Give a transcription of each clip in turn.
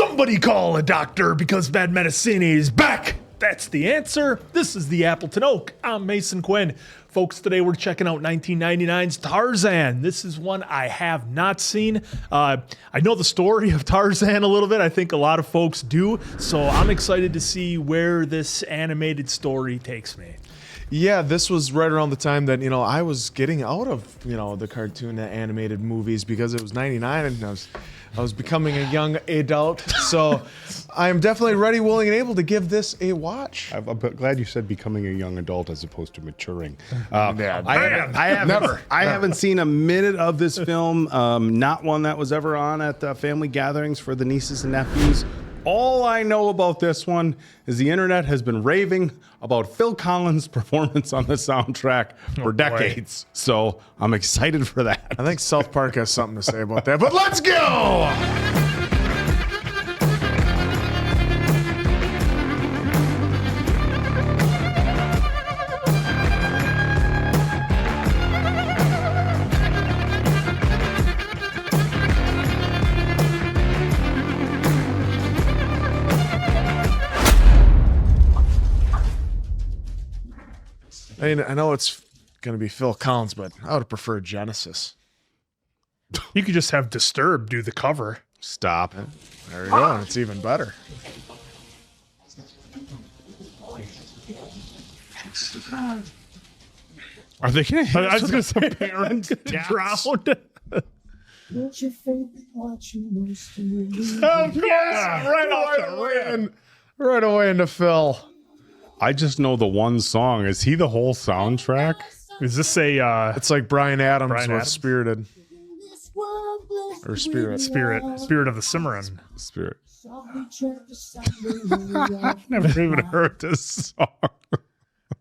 Somebody call a doctor because bad medicine is back. That's the answer. This is the Appleton Oak. I'm Mason Quinn. Folks, today we're checking out 1999's Tarzan. This is one I have not seen. I know the story of Tarzan a little bit. I think a lot of folks do. So I'm excited to see where this animated story takes me. Yeah, this was right around the time that, I was getting out of, the cartoon animated movies because it was 99 and I was becoming a young adult. So I'm definitely ready, willing, and able to give this a watch. I'm glad you said becoming a young adult as opposed to maturing. Never. I haven't seen a minute of this film, not one that was ever on at family gatherings for the nieces and nephews. All I know about this one is the internet has been raving about Phil Collins' performance on the soundtrack for decades. So I'm excited for that. I think South Park has something to say about that, but let's go! I know it's going to be Phil Collins, but I would have preferred Genesis. You could just have Disturbed do the cover. Stop. There you go. It's even better. Are they going to? I was going to say parents drowned. Don't you think watching most of me? Oh, yeah, Right away into Phil. I just know the one song. Is he the whole soundtrack? Is this a It's like Bryan Adams Bryan with Adams? Spirited. Or Spirit. Spirit of the Cimarron? Spirit. I've never even heard this song.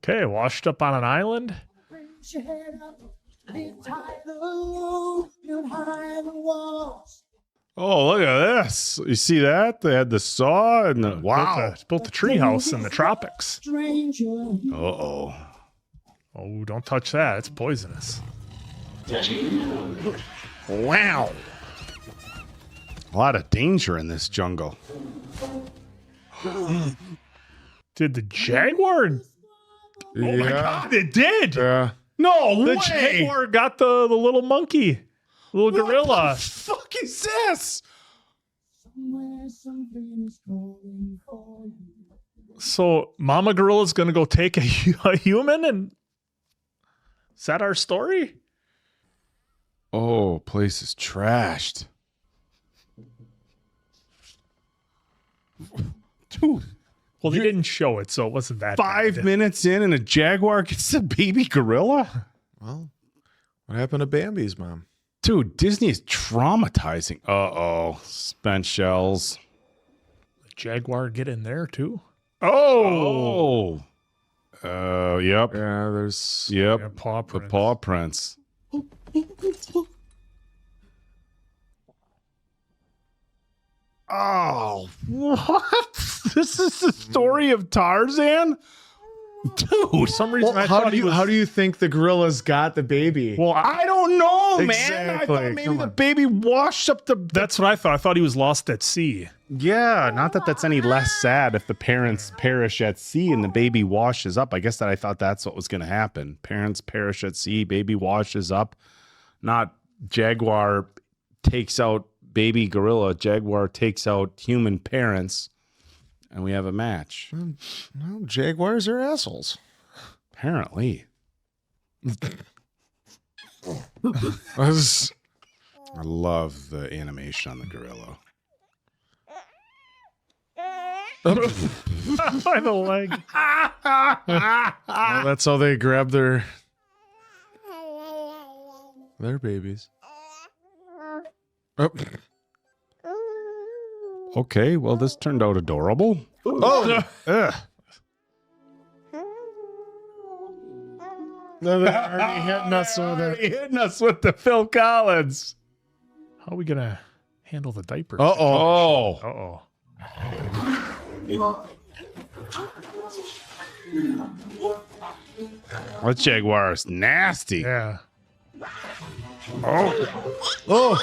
Okay, washed up on an island. Oh, look at this. You see that? They had the saw and the... Wow. Built a tree house in the tropics. Uh-oh. Oh, don't touch that. It's poisonous. Wow. A lot of danger in this jungle. Did the jaguar? Oh my God, it did. Yeah. No The way. jaguar got the little monkey, little gorilla. What the fuck is this? So Mama Gorilla's gonna go take a human, and is that our story? Oh, place is trashed. Dude, Well, they didn't show it, so it wasn't that 5 bad. minutes in and a jaguar gets a baby gorilla? Well, what happened to Bambi's mom? Dude, Disney is traumatizing. Uh-oh. Spent shells. The jaguar get in there too. Oh. Yep. Yeah, there's... Yep. Yeah, paw The prints. paw prints. Oh, what? This is the story of Tarzan? Dude, For some reason, I how thought do you how do you think the gorillas got the baby? well, I don't know, man. I Exactly. thought maybe Come the on. baby washed up the... That's what I thought. I thought he was lost at sea. Yeah, not that that's any less sad if the parents perish at sea and the baby washes up. I guess that I thought that's what was going to happen. Parents perish at sea, baby washes up. Not jaguar takes out baby gorilla, jaguar takes out human parents, and we have a match. Well, jaguars are assholes. Apparently. I was- I love the animation on the gorilla. By the leg. well, that's how they grab their babies. Oh. Okay, well, this turned out adorable. Oh, Ugh. no, they're already hitting us with it. Hitting us with the Phil Collins. How are we gonna handle the diapers? Uh-oh. Oh. Uh-oh. That jaguar is nasty. Yeah. Oh.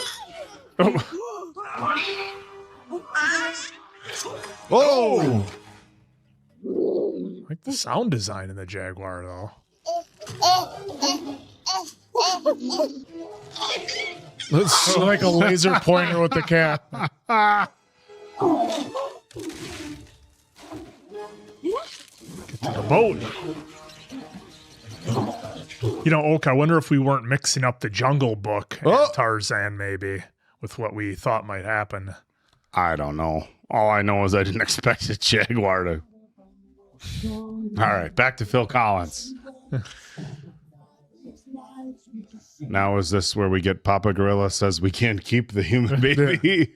Oh! I like the sound design in the Jaguar, though. It's like a laser pointer with the cat. Get to the boat. You know, Oak, I wonder if we weren't mixing up the Jungle Book and Tarzan, maybe, with what we thought might happen. I don't know. All I know is I didn't expect a Jaguar to. All right, back to Phil Collins. Now is this where we get Papa Gorilla says we can't keep the human baby?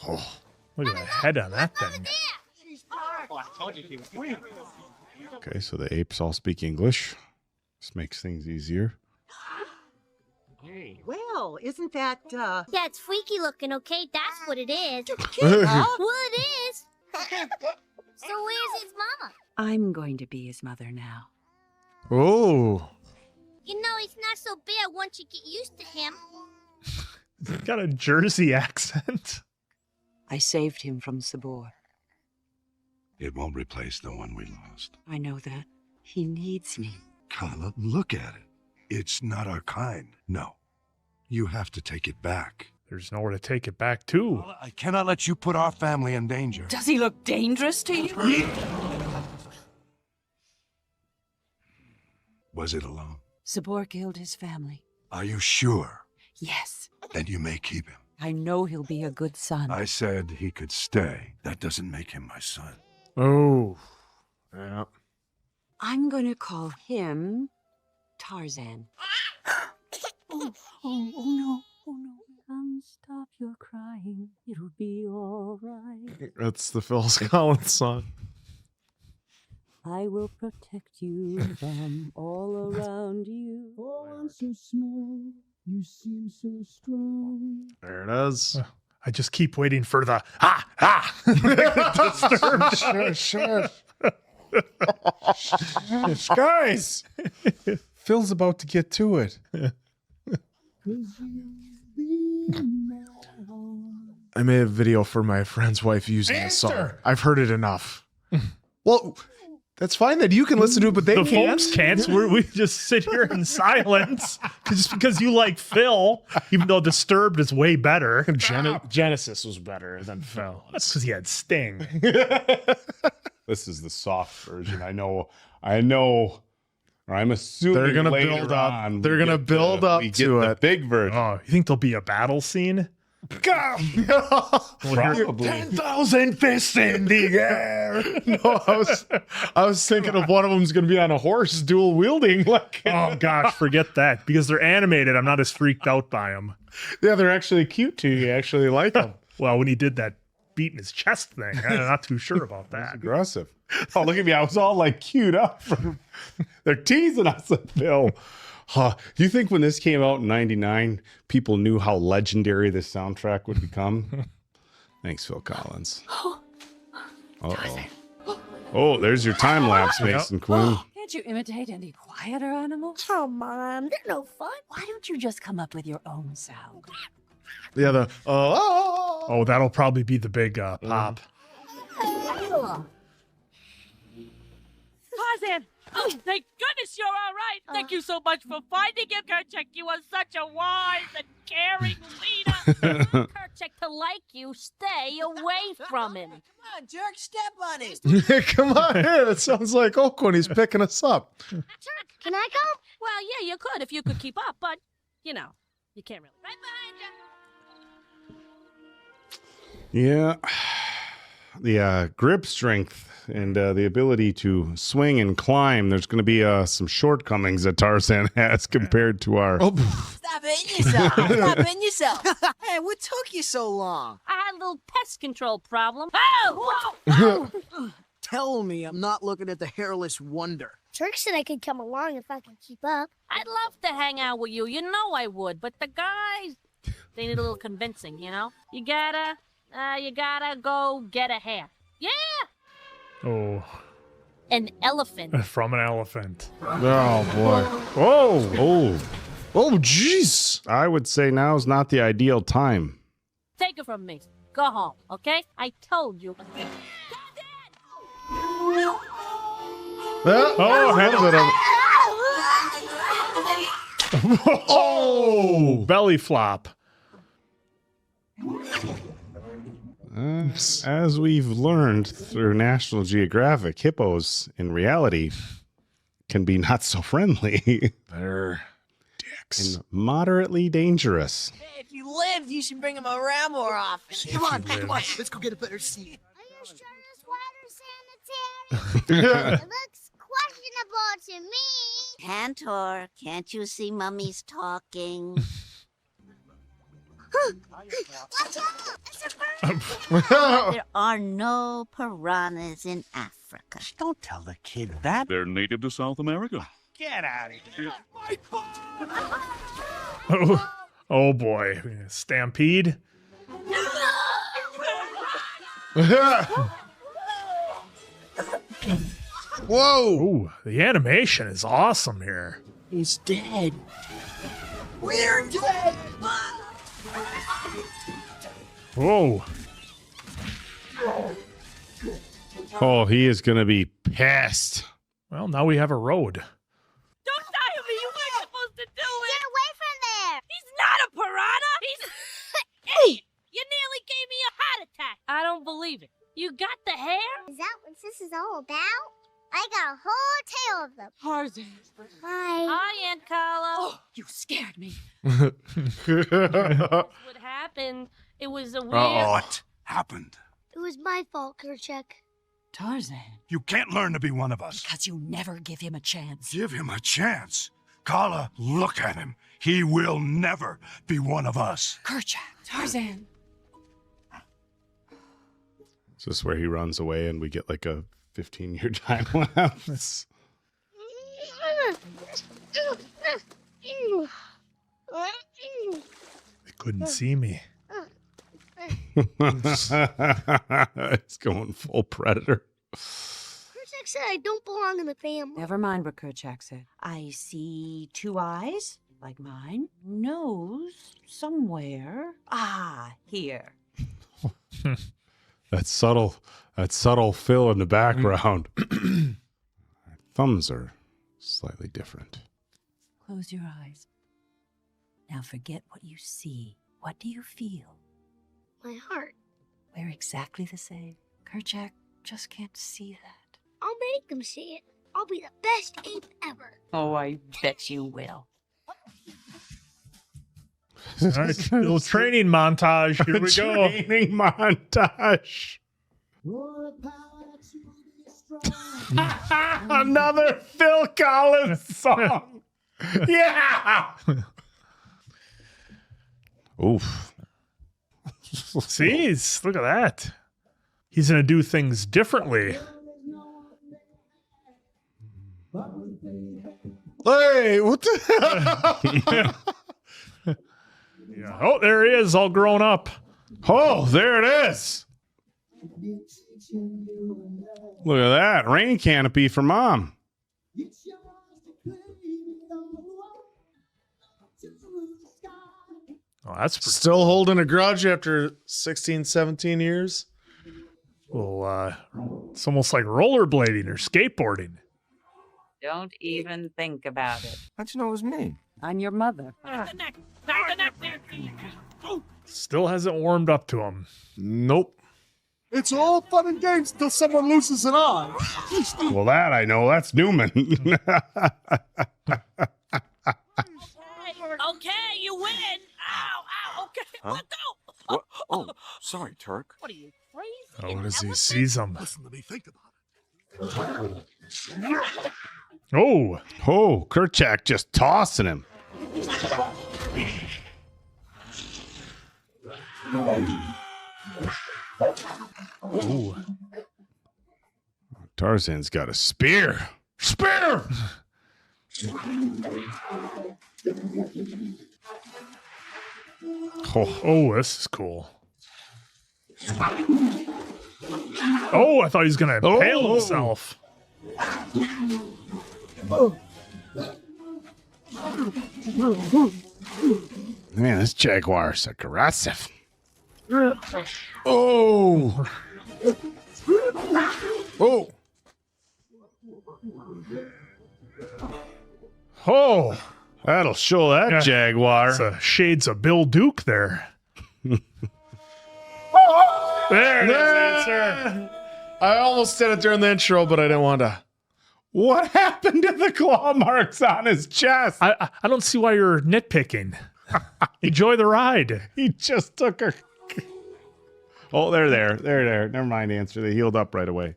Look at the head on that thing. Okay, so the apes all speak English. This makes things easier. Well, isn't that, Yeah, it's freaky looking, okay? That's what it is. What it is? So where's his mama? I'm going to be his mother now. Oh. You know, he's not so bad once you get used to him. He's got a Jersey accent. I saved him from Sabor. It won't replace the one we lost. I know that. He needs me. Carla, look at it. It's not our kind. No. You have to take it back. There's nowhere to take it back to. Carla, I cannot let you put our family in danger. Does he look dangerous to you? Was it alone? Sabor killed his family. Are you sure? Yes. Then you may keep him. I know he'll be a good son. I said he could stay. That doesn't make him my son. Oh. Yeah. I'm going to call him Tarzan. Oh no. Stop your crying. It'll be all right. That's the Phil Collins song. I will protect you from all around you. Oh, I'm so small. You seem so strong. There it is. I just keep waiting for the Disturbed. Sure. Guys, Phil's about to get to it. 'Cause you've been my heart. I made a video for my friend's wife using this song. Answer. I've heard it enough. Well, that's fine that you can listen to it, but they The can't. folks can't. We just sit here in silence just because you like Phil, even though Disturbed is way better. Genesis was better than Phil. That's because he had Sting. This is the soft version. I know. Or I'm assuming They're gonna later build up. on They're we gonna get build up we to get it. the big version. Oh, you think there'll be a battle scene? Probably. 10,000 fists in the air. No, I was thinking of one of them's gonna be on a horse, dual wielding. Like, Oh gosh, forget that. Because they're animated, I'm not as freaked out by them. yeah, they're actually cute too. You actually like them. Well, when he did that beating his chest thing, I'm not too sure about that. Aggressive. Oh, look at me. I was all like queued up. They're teasing us at Phil. Do you think when this came out in 99, people knew how legendary this soundtrack would become? Thanks, Phil Collins. Uh-oh. Oh, there's your time lapse, Mason Quinn. Can't you imitate any quieter animals? Come on, they're no fun. Why don't you just come up with your own sound? Yeah, the Oh, that'll probably be the big pop. Tarzan! Oh, thank goodness you're all right. Thank you so much for finding him, Kerchak. You are such a wise and caring leader. Kerchak to like you, stay away from him. Come on, jerk, step on it. come on here. That sounds like Oak when he's picking us up. Can I go? Well, yeah, you could if you could keep up, but, you know, you can't really. Right behind you. Yeah. The grip strength and the ability to swing and climb. There's going to be some shortcomings that Tarzan has compared to our. Stop hitting yourself. Stop hitting yourself. Hey, what took you so long? I had a little pest control problem. Oh! Whoa! Tell me I'm not looking at the hairless wonder. Turk said I could come along if I can keep up. I'd love to hang out with you. You know I would. But the guys, they need a little convincing, you know? You gotta go get a hair. Yeah! Oh, An elephant. from an elephant. Oh boy. Oh, jeez. I would say now's not the ideal time. Take it from me. Go home, okay? I told you. Oh, a little bit of oh, belly flop. As we've learned through National Geographic, hippos in reality can be not so friendly They're dicks. and moderately dangerous. Hey, if you lived, you should bring him around more often. Come on, let's go get a better seat. Are you sure this water's sanitary? It looks questionable to me. Cantor, can't you see Mummy's talking? Watch out! It's a bird. There are no piranhas in Africa. Don't tell the kid that. They're native to South America. Get out of here. Oh boy, stampede. Whoa! Ooh, the animation is awesome here. He's dead. We're dead. Whoa. Oh, he is going to be pissed. Well, now we have a road. Don't die of me. You weren't supposed to do it. Get away from there! He's not a piranha. He's idiot. You nearly gave me a heart attack. I don't believe it. You got the hair? Is that what this is all about? I got a whole tail of them. Tarzan. Hi. Hi, Aunt Carla. Oh, you scared me. What happened? It was a weird... What happened? It was my fault, Kerchak. Tarzan. You can't learn to be one of us. Because you never give him a chance. Give him a chance. Carla, look at him. He will never be one of us. Kerchak. Tarzan. Is this where he runs away and we get like a 15-year time lapse? They couldn't see me. It's going full predator. Kerchak said I don't belong in the family. Never mind what Kerchak said. I see two eyes, like mine. Nose, somewhere. Ah, here. That subtle fill in the background. Our thumbs are slightly different. Close your eyes. Now forget what you see. What do you feel? My heart. We're exactly the same. Kerchak just can't see that. I'll make them see it. I'll be the best ape ever. Oh, I bet you will. All right, little training montage. Here we go. Training montage. Another Phil Collins song. Yeah. Oof. See, look at that. He's going to do things differently. Hey, what the? Yeah. Oh, there he is, all grown up. Oh, there it is. Look at that. Rain canopy for mom. Oh, that's pretty Still holding a grudge after 16, 17 years? well. It's almost like rollerblading or skateboarding. Don't even think about it. How'd you know it was me? I'm your mother. Back the neck. Back the neck there. Still hasn't warmed up to him. Nope. It's all fun and games until someone loses an eye. Well, that I know. That's Newman. Okay, you win. Ow, ow. Okay, Huh? let go. What? Oh, sorry, Turk. What are you, crazy? Oh, what does he Elephant? sees him? Listen to me think about it. Oh, Oh, Kerchak just tossing him. ooh. Tarzan's got a spear. Spear! Oh, this is cool. Oh, I thought he was going to impale himself. Man, this jaguar's aggressive. Oh. Oh. Oh, That'll show that Yeah. jaguar. it's a shades of Bill Duke there. There it is, answer. I almost did it during the intro, but I didn't want to. What happened to the claw marks on his chest? I don't see why you're nitpicking. Enjoy the ride. He just took her. Oh, they're there. They're there. Never mind, answer. They healed up right away.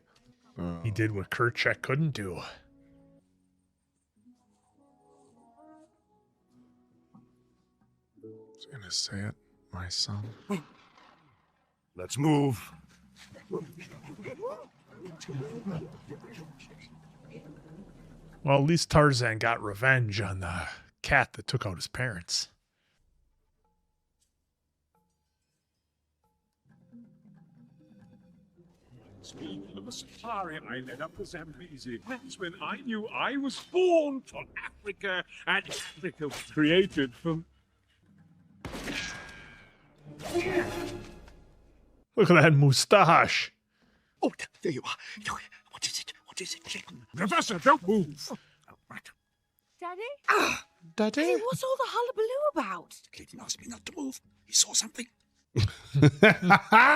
He did what Kerchak couldn't do. I was gonna say it, my son. Let's move. Well, at least Tarzan got revenge on the cat that took out his parents. Speaking of the safari I led up the Zambezi, that's when I knew I was born for Africa, and Africa was created for... Look at that moustache. Oh, there you are. What is it? What is it, Clayton? Professor, don't move! Daddy? Daddy? Hey, what's all the hullabaloo about? Clayton asked me not to move. He saw something. Oh, look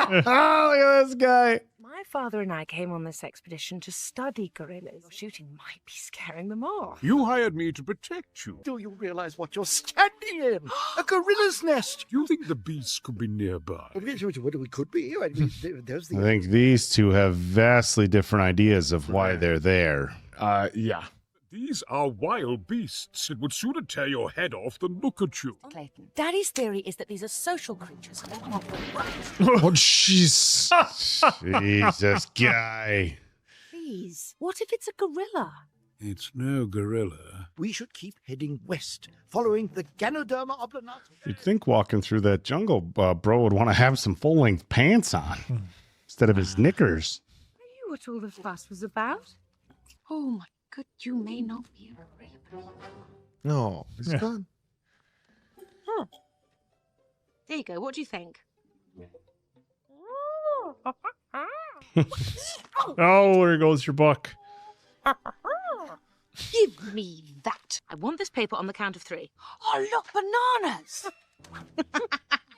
at this guy. My father and I came on this expedition to study gorillas. Your shooting might be scaring them off. You hired me to protect you. Do you realize what you're standing in? A gorilla's nest. Do you think the beasts could be nearby? We could be. I mean, there's the... I think these two have vastly different ideas of why they're there. Yeah. These are wild beasts. It would sooner tear your head off than look at you. Clayton, Daddy's theory is that these are social creatures. Oh, jeez. Jesus, guy. Please, what if it's a gorilla? It's no gorilla. We should keep heading west, following the Ganoderma oblongata. You'd think walking through that jungle, bro would want to have some full-length pants on instead of his knickers. I knew what all the fuss was about. Oh my God, you may not be a gorilla. No, he's gone. There you go. What do you think? Oh, there goes your book. Give me that. I want this paper on the count of 3. Oh, look, bananas.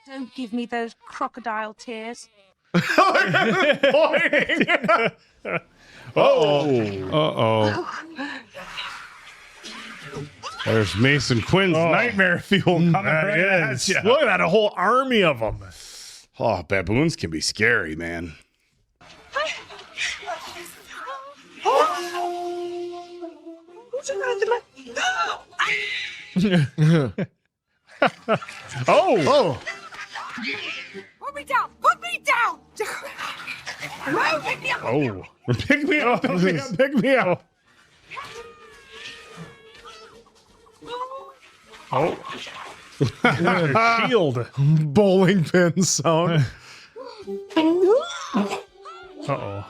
Don't give me those crocodile tears. Uh-oh. There's Mason Quinn's nightmare fuel coming right at you. Look at that, a whole army of them. Oh, baboons can be scary, man. Oh! Put me down! Put me down! Oh. Pick me up, pick me up, pick me up. Oh. Shield. Bowling pin sound. Uh-oh.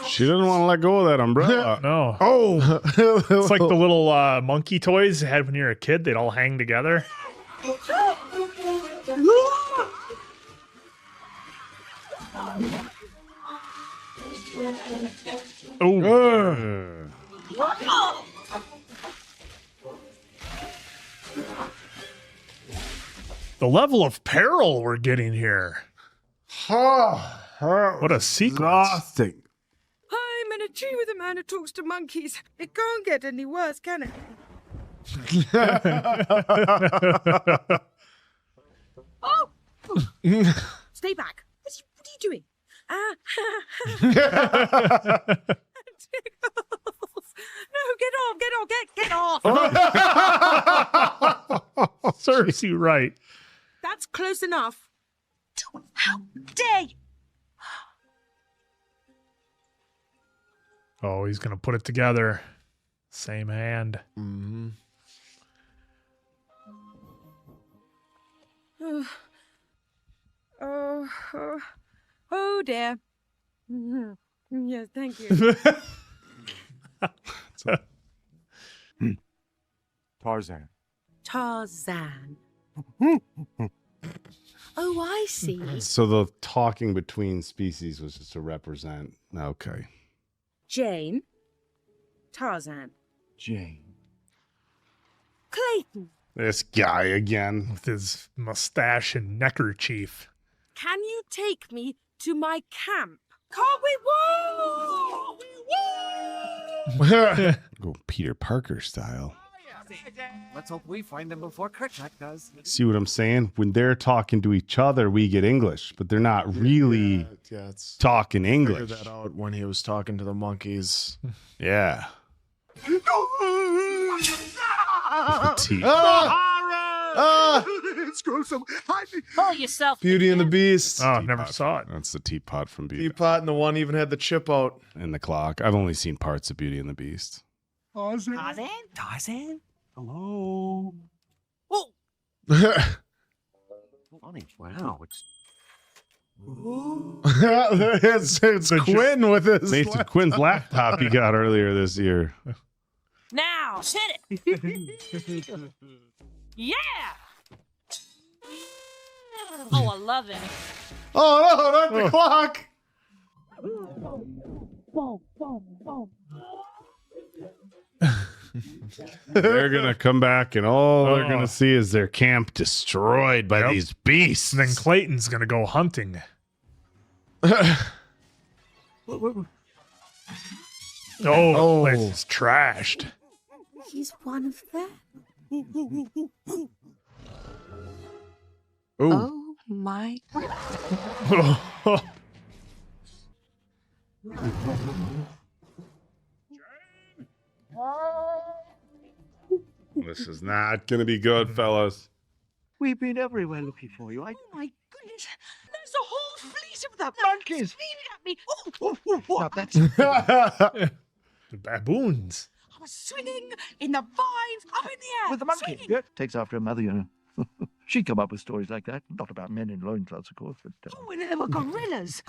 She doesn't want to let go of that umbrella. No. Oh. It's like the little monkey toys you had when you were a kid. They'd all hang together. Oh. The level of peril we're getting here. What a sequence. Exhausting. I'm in a tree with a man who talks to monkeys. It can't get any worse, can it? Oh! Stay back. What are you doing? No, get off. Serves you right. That's close enough. How dare you? Oh, he's going to put it together. Same hand. Mm-hmm. Oh dear. Yes, thank you. Tarzan. Tarzan. Oh, I see. So the talking between species was just to represent. Okay. Jane. Tarzan. Jane. Clayton. This guy again. With his mustache and neckerchief. Can you take me to my camp? Can't we whoa? Go Peter Parker style. Let's hope we find him before Kerchak does. See what I'm saying? When they're talking to each other, we get English, but they're not really it's talking English. Figured that out when he was talking to the monkeys. Yeah. Teeth. It's gruesome. Hide me. Pull yourself. Beauty and the Beast. Oh, never saw it. That's the teapot from Beauty. Teapot, and the one even had the chip out. And the clock. I've only seen parts of Beauty and the Beast. Tarzan? Tarzan? Hello? Oh! Funny. Wow. It's Quinn with his Nathan Quinn's laptop he got earlier this year. Now, hit it. Yeah. Oh, I love it. Oh no, not the clock! They're gonna come back and all they're gonna see is their camp destroyed by these beasts. And then Clayton's gonna go hunting. Clayton's trashed. He's one of them. Oh my. This is not gonna be good, fellas. We've been everywhere looking for you. Oh my goodness! There's a whole fleet of them. Monkeys! Screaming at me. Now that's The baboons. I was swinging in the vines, up in the air. with the monkey. swinging. Yeah, takes after her mother, you know. She'd come up with stories like that. Not about men in loincloths, of course, but... Oh, and there were gorillas.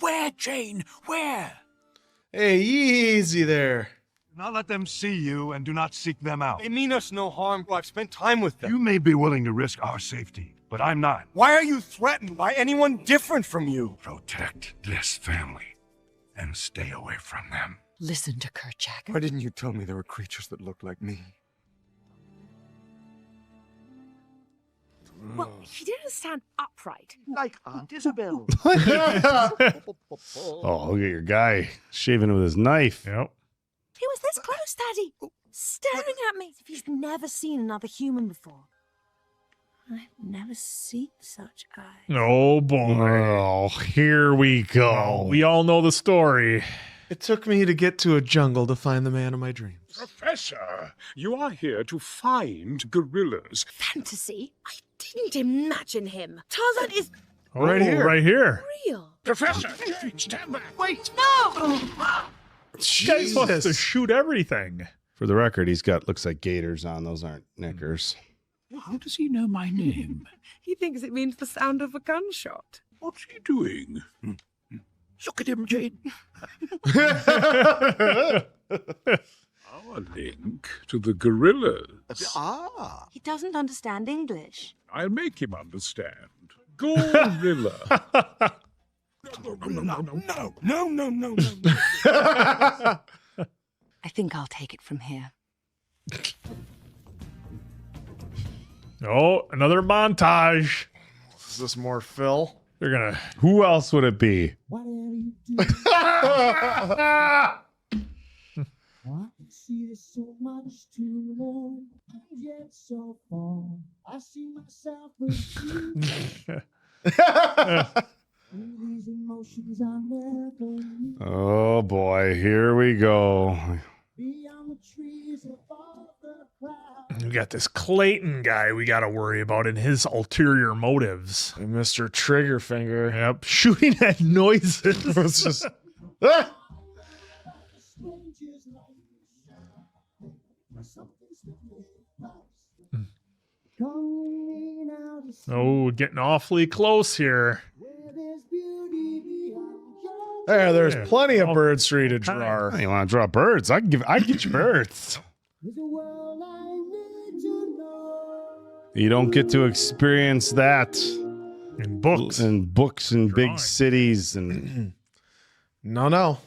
Where, Jane? Where? Hey, easy there. Do not let them see you and do not seek them out. They mean us no harm. I've spent time with them. You may be willing to risk our safety, but I'm not. Why are you threatened by anyone different from you? Protect this family and stay away from them. Listen to Kerchak. Why didn't you tell me there were creatures that looked like me? Well, he didn't stand upright. Like Aunt Isabel. Oh, look at your guy shaving with his knife. Yep. He was this close, Daddy. Staring at me as if he's never seen another human before. I've never seen such eyes. Oh boy. Oh, here we go. We all know the story. It took me to get to a jungle to find the man of my dreams. Professor, you are here to find gorillas. Fantasy? I didn't imagine him. Tarzan is Right here. Right here. real. Professor, stand back. Wait! No! This guy's supposed to Jesus. shoot everything. For the record, he's got looks like gaiters on. Those aren't knickers. How does he know my name? He thinks it means the sound of a gunshot. What's he doing? Look at him, Jane. Our link to the gorillas. Ah! He doesn't understand English. I'll make him understand. Gorilla. No. I think I'll take it from here. Oh, another montage. Is this more Phil? They're gonna. Who else would it be? Whatever you do, I see there's so much to learn, and yet so far. I see myself as you. These emotions I never knew. Oh boy, here we go. Beyond the trees, above the clouds. We got this Clayton guy we got to worry about and his ulterior motives. And Mr. Triggerfinger. Yep, shooting at noises. It's just. Strangers like something's coming out of Oh, getting awfully close here. where there's beauty beyond your There's Yeah. plenty of Oh. birds for you to draw. You want to draw birds? I can get you birds. There's a world I need to know. You don't get to experience that In books. in big Drawing. cities and No.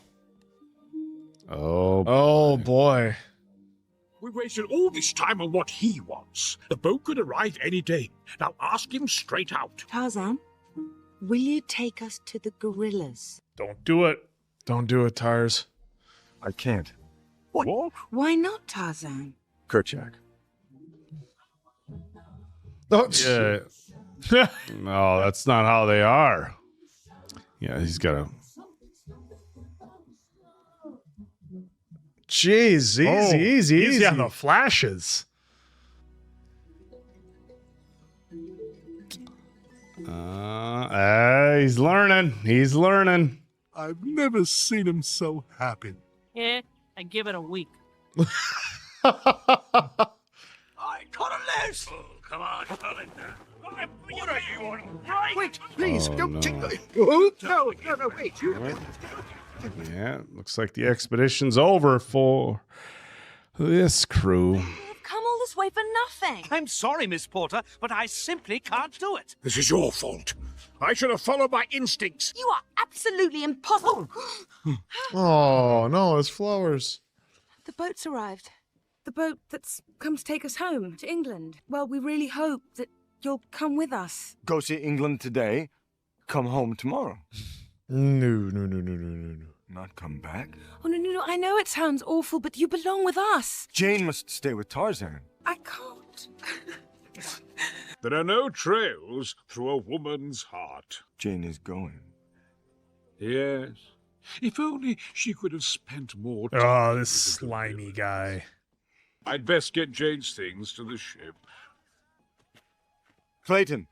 oh boy. We wasted all this time on what he wants. The boat could arrive any day. Now ask him straight out. Tarzan, will you take us to the gorillas? Don't do it. Don't do it, Tars. I can't. What? Why not, Tarzan? Kerchak. Oh, yeah. No, that's not how they are. Yeah, he's got a. Jeez, easy. on the flashes. He's learning. He's learning. I've never seen him so happy. Yeah, I give it a week. I got a list. Oh, come on, Belinda. What are you on? Wait, please, Oh, don't no. take the... Oh, no, wait. Yeah, looks like the expedition's over for this crew. We've come all this way for nothing. I'm sorry, Miss Porter, but I simply can't do it. This is your fault. I should have followed my instincts. You are absolutely impossible. Oh, no, it's flowers. The boat's arrived. The boat that's come to take us home, to England. Well, we really hope that you'll come with us. Go see England today, come home tomorrow. No. Not come back? Oh, no, I know it sounds awful, but you belong with us. Jane must stay with Tarzan. I can't. There are no trails through a woman's heart. Jane is going. Yes. If only she could have spent more time. Oh, this slimy guy. I'd best get Jane's things to the ship. Clayton,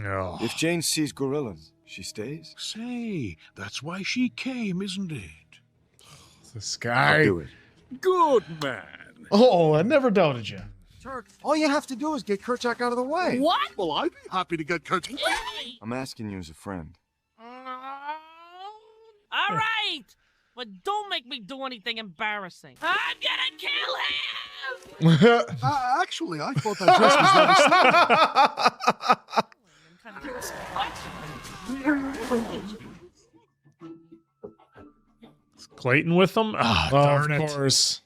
Oh. if Jane sees gorillas, she stays? Say, that's why she came, isn't it? This guy. I'll do it. Good man. Oh, I never doubted you. Turk, all you have to do is get Kerchak out of the way. What? Well, I'd be happy to get Kerchak. I'm asking you as a friend. All right, but don't make me do anything embarrassing. I'm gonna kill him. Actually, I thought that dress was rather Is Clayton with them? Oh, darn of it. course.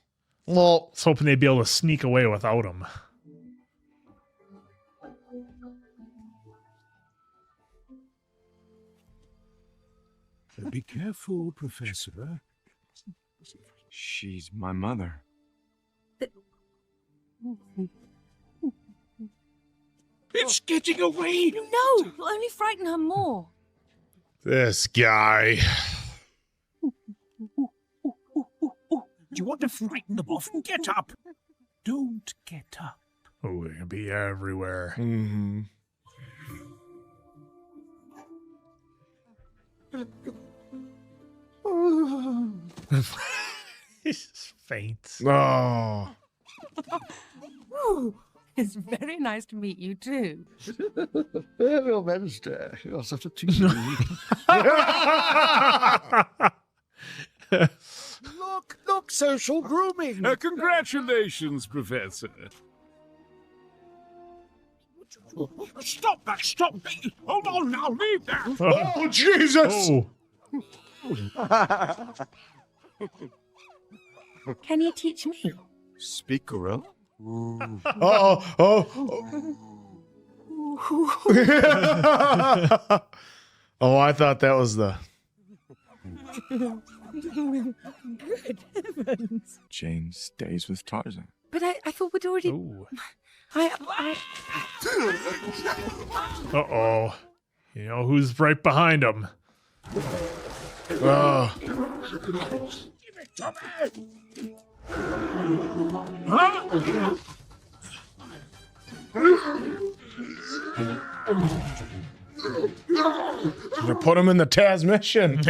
Well, I was hoping they'd be able to sneak away without him. Be careful, Professor. She's my mother. It's getting away. No, you'll only frighten her more. This guy. Do you want to frighten them off? Get up. Don't get up. Oh, they're gonna be everywhere. Mm-hmm. He just faints. Oh. Ooh, it's very nice to meet you too. Well, Wednesday, you're such a tease. Look, social grooming. Congratulations, Professor. Stop that! Stop! Hold on now! Leave that! Oh, Jesus! Oh. Can you teach me? Speak gorilla? Oh, I thought that was the... Good heavens. Jane stays with Tarzan. But I thought we'd already... Ooh. Uh-oh. You know who's right behind him? Oh. Give it to me! Gonna put him in the Tasmission.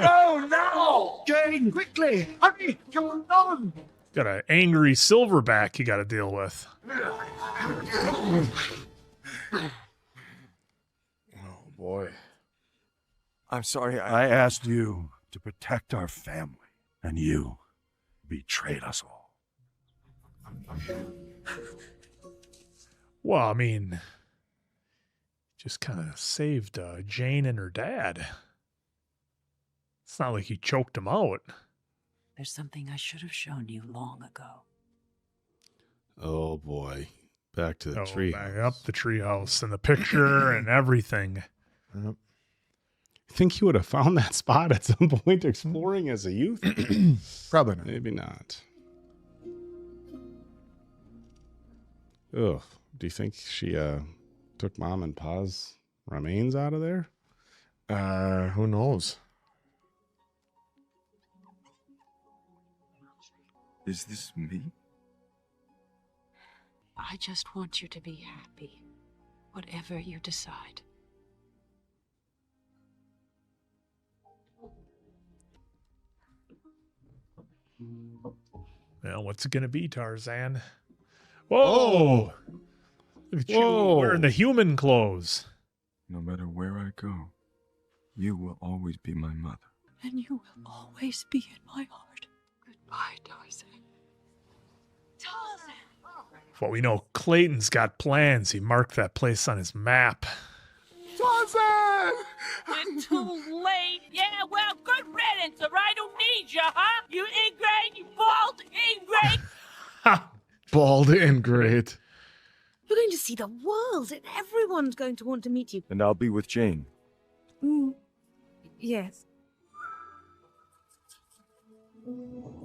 Oh, no! Jane, quickly! Hurry! Come on! Got an angry silverback you got to deal with. Oh, boy. I'm sorry, I asked you to protect our family, and you betrayed us all. Well, I mean, Just kind of saved Jane and her dad. It's not like he choked him out. There's something I should have shown you long ago. Oh boy. Back to the tree. Back up the treehouse and the picture and everything. Yep. I think he would have found that spot at some point exploring as a youth. Probably not. Maybe not. Ugh. Do you think she took Mom and Pa's remains out of there? Who knows? Is this me? I just want you to be happy, whatever you decide. Well, what's it going to be, Tarzan? Whoa! Look at you wearing the human clothes. No matter where I go, you will always be my mother. And you will always be in my heart. Goodbye, Tarzan. Tarzan! Well, we know Clayton's got plans. He marked that place on his map. Tarzan! You're too late. Yeah, well, good riddance, or I don't need you, huh? You ingrate, you bald ingrate. Bald and great. You're going to see the world, and everyone's going to want to meet you. And I'll be with Jane. Yes.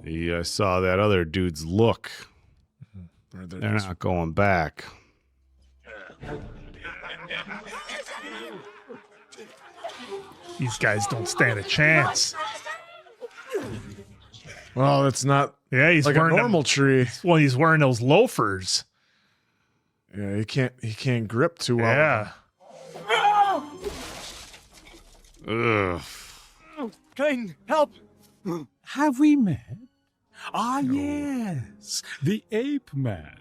Yeah, I saw that other dude's look. They're not going back. These guys don't stand a chance. Well, it's not. Yeah, he's like wearing a normal tree. Well, he's wearing those loafers. Yeah, he can't grip too well. Yeah. Ugh. Clayton, help! Have we met? Ah, yes, the ape man.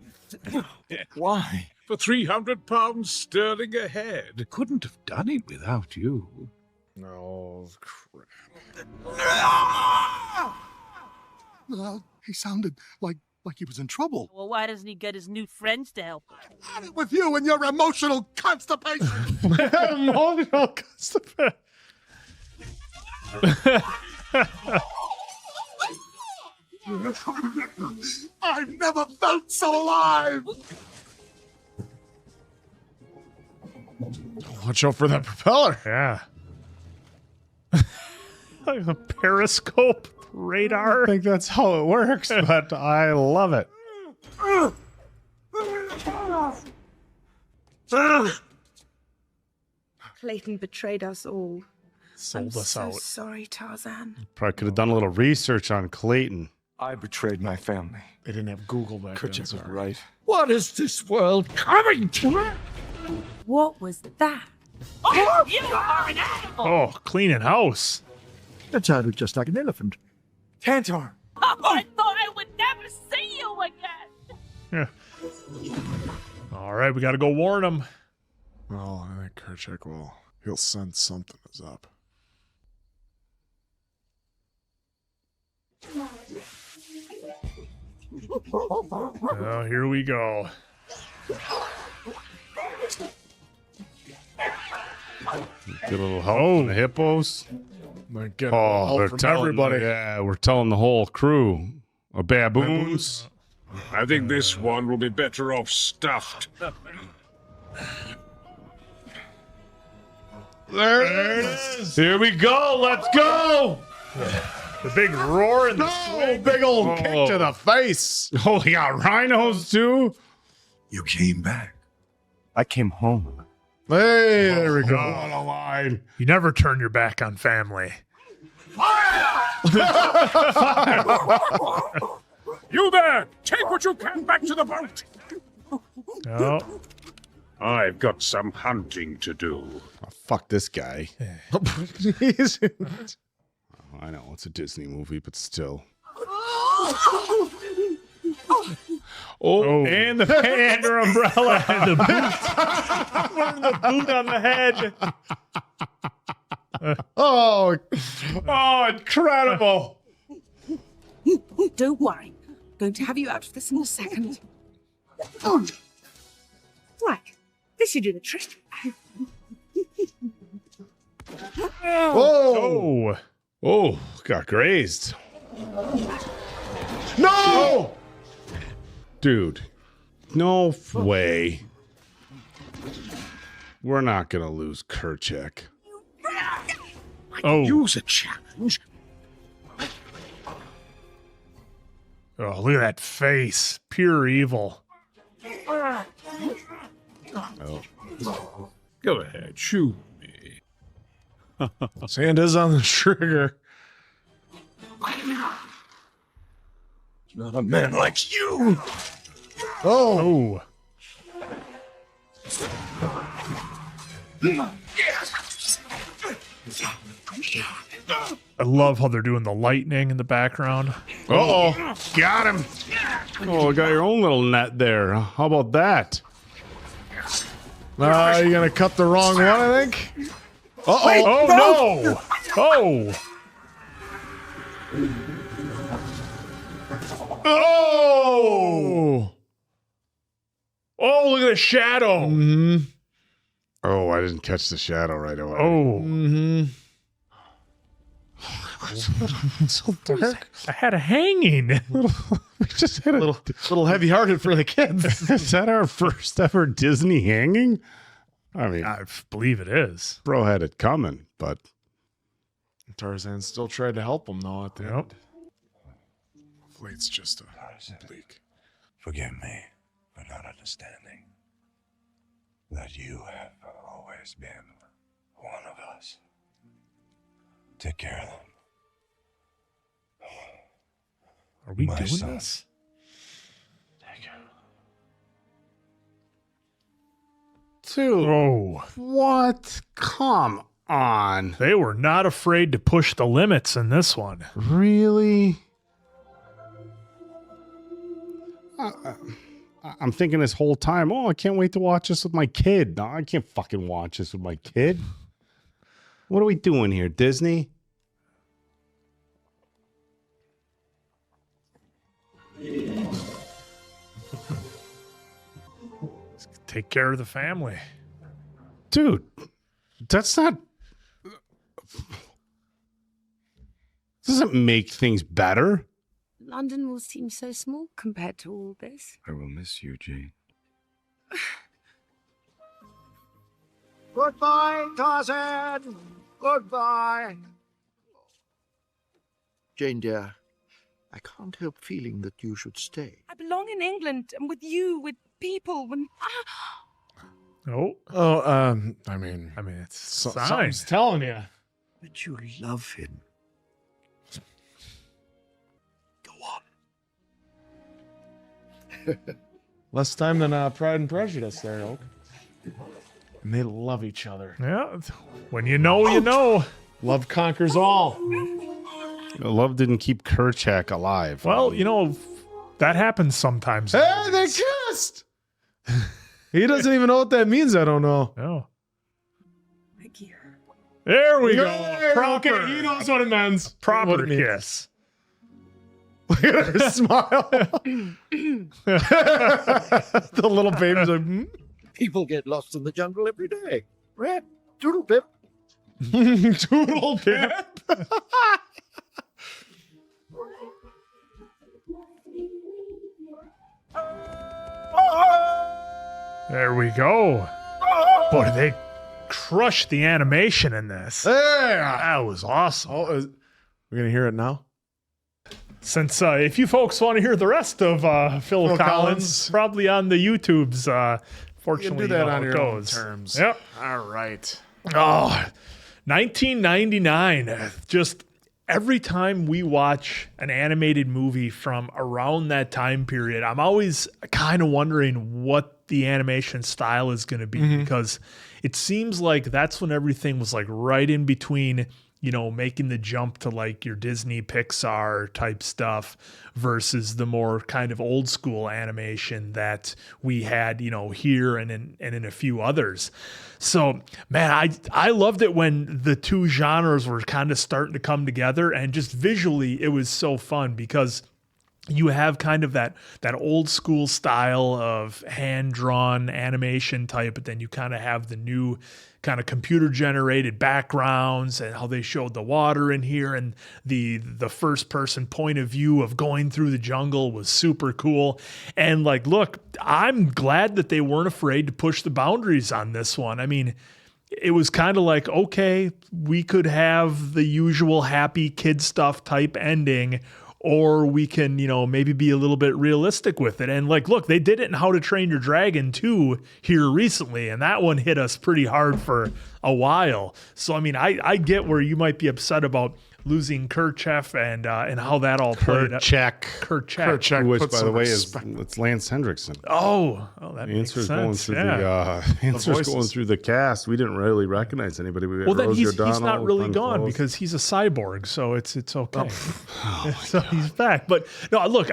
Why? For 300 pounds sterling a head. Couldn't have done it without you. No, crap. He sounded like he was in trouble. Well, why doesn't he get his new friends to help him? With you and your emotional constipation. Emotional constipation. I've never felt so alive. Watch out for that propeller. Yeah. Like a periscope radar. I think that's how it works, but I love it. Clayton betrayed us all. Sold I'm us so out. sorry, Tarzan. Probably could have done a little research on Clayton. I betrayed my family. They didn't have Google back then. Kutcher was sorry. right. What is this world coming to? What was that? Oh, you are an animal! Oh, cleaning house. That sounded just like an elephant. Tantar! Oh, I thought I would never see you again! Yeah. All right, we got to go warn him. Well, I think Kerchak he'll sense something is up. Oh, here we go. Get a little help from the hippos. Might get Oh, they're help from telling everybody. Yeah, we're telling the whole crew. Baboons. I think this one will be better off stuffed. There it is. Here we go. Let's go. The big roar and the Oh, big old kick to the face. Oh, we got rhinos too. You came back. I came home. Hey, there we go. On a line. You never turn your back on family. You there! Take what you can back to the boat! Oh, I've got some hunting to do. Oh, fuck this guy. He's- I know it's a Disney movie, but still. oh, and the panda umbrella and the boot. Wearing the boot on the head. oh, incredible. Don't worry. Going to have you out of this in a second. Right. This should do the trick. Whoa! Oh, got grazed. No! Dude, no way. We're not gonna lose Kerchak. Oh. Use a challenge. Oh, look at that face. Pure evil. Oh. Go ahead, shoot me. His hand is on the trigger. It's not a man like you. Oh. I love how they're doing the lightning in the background. Uh-oh. Got him. Oh, got your own little net there. How about that? You're going to cut the wrong one, I think. Uh-oh. Oh, no. Oh. Oh. Oh, look at the shadow. Mm-hmm. Oh, I didn't catch the shadow right away. Oh. Mm-hmm. So dark. I had a hanging. We just had a little heavy-hearted for the kids. Is that our first ever Disney hanging? I mean, I believe it is. Bro had it coming, but Tarzan still tried to help him, though, at the end. Hopefully it's just a bleak. Forgive me for not understanding that you have always been one of us. Take care of them. Are we My doing son. this? Dude. Oh. What? Come on. They were not afraid to push the limits in this one. Really? I'm thinking this whole time, oh, I can't wait to watch this with my kid. No, I can't fucking watch this with my kid. What are we doing here, Disney? Take care of the family. Dude, that's not... Doesn't make things better. London will seem so small compared to all this. I will miss you, Jane. Goodbye, Tarzan. Goodbye. Jane, dear, I can't help feeling that you should stay. I belong in England and with you, with people. When I mean, it's something's telling you. But you love him. Less time than Pride and Prejudice there, Oak. And they love each other. Yeah, when you know, you know. Love conquers all. Love didn't keep Kerchak alive. Well, you know, that happens sometimes. Hey, they kissed! He doesn't even know what that means, I don't know. No. Thank you. There we go. Hey, Proper. okay, he knows what it means. Proper What it means. kiss. Look at her smile. The little baby's like, People get lost in the jungle every day. Rat, doodle pip. Doodle pip. There we go. Boy, they crushed the animation in this. Yeah. That was awesome. Oh, we're going to hear it now? Since if you folks want to hear the rest of Phil Phil Collins, Collins. probably on the YouTubes. Fortunately, You can do that you know on how it your own goes. terms. Yep. All right. Oh, 1999. Just every time we watch an animated movie from around that time period, I'm always kind of wondering what the animation style is going to be, because it seems like that's when everything was like right in between, you know, making the jump to like your Disney Pixar type stuff versus the more kind of old school animation that we had, you know, here and in a few others. So, man, I loved it when the two genres were kind of starting to come together, and just visually it was so fun because you have kind of that old school style of hand-drawn animation type, but then you kind of have the new kind of computer generated backgrounds and how they showed the water in here, and the first person point of view of going through the jungle was super cool. And like, look, I'm glad that they weren't afraid to push the boundaries on this one. I mean, it was kind of like, okay, we could have the usual happy kid stuff type ending, or we can, maybe be a little bit realistic with it. And like, look, they did it in How to Train Your Dragon 2 here recently, and that one hit us pretty hard for a while. So, I mean, I get where you might be upset about losing Kerchef and how that all played. Kerchak, which, by the way, it's Lance Hendrickson. Oh, that makes sense. Going through going through the cast. We didn't really recognize anybody. Well, then he's not really gone because he's a cyborg, so it's okay. So he's back. But no, look,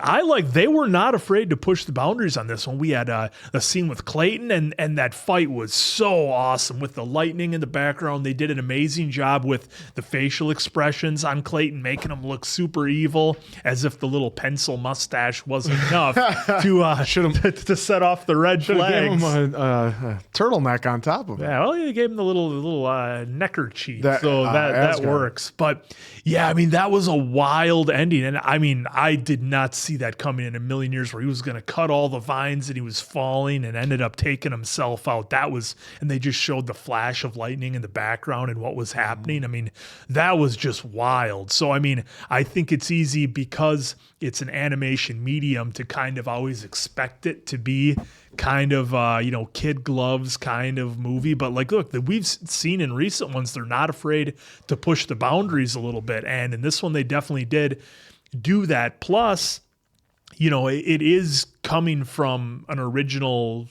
they were not afraid to push the boundaries on this one. We had a scene with Clayton, and that fight was so awesome with the lightning in the background. They did an amazing job with the facial expressions on Clayton, making him look super evil, as if the little pencil mustache wasn't enough to set off the red flags. Gave him a turtleneck on top of it. Yeah, well, you gave him the little neckerchief, so that works. But yeah, I mean, that was a wild ending, and I mean, I did not see that coming in a million years, where he was going to cut all the vines and he was falling and ended up taking himself out. And they just showed the flash of lightning in the background and what was happening. I mean, that was just wild. So, I mean, I think it's easy because it's an animation medium to kind of always expect it to be kind of, kid gloves kind of movie. But like, look, that we've seen in recent ones, they're not afraid to push the boundaries a little bit. And in this one, they definitely did do that. Plus, it is coming from an original,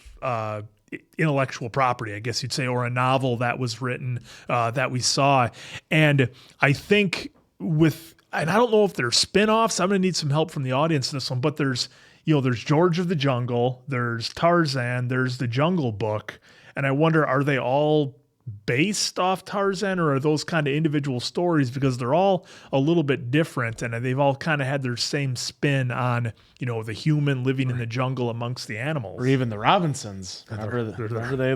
intellectual property, I guess you'd say, or a novel that was written that we saw. And I think and I don't know if there's spin-offs. I'm going to need some help from the audience in this one, but there's George of the Jungle, there's Tarzan, there's the Jungle Book. And I wonder, are they all based off Tarzan, or are those kind of individual stories? Because they're all a little bit different, and they've all kind of had their same spin on, the human living in the jungle amongst the animals. Or even the Robinsons. Remember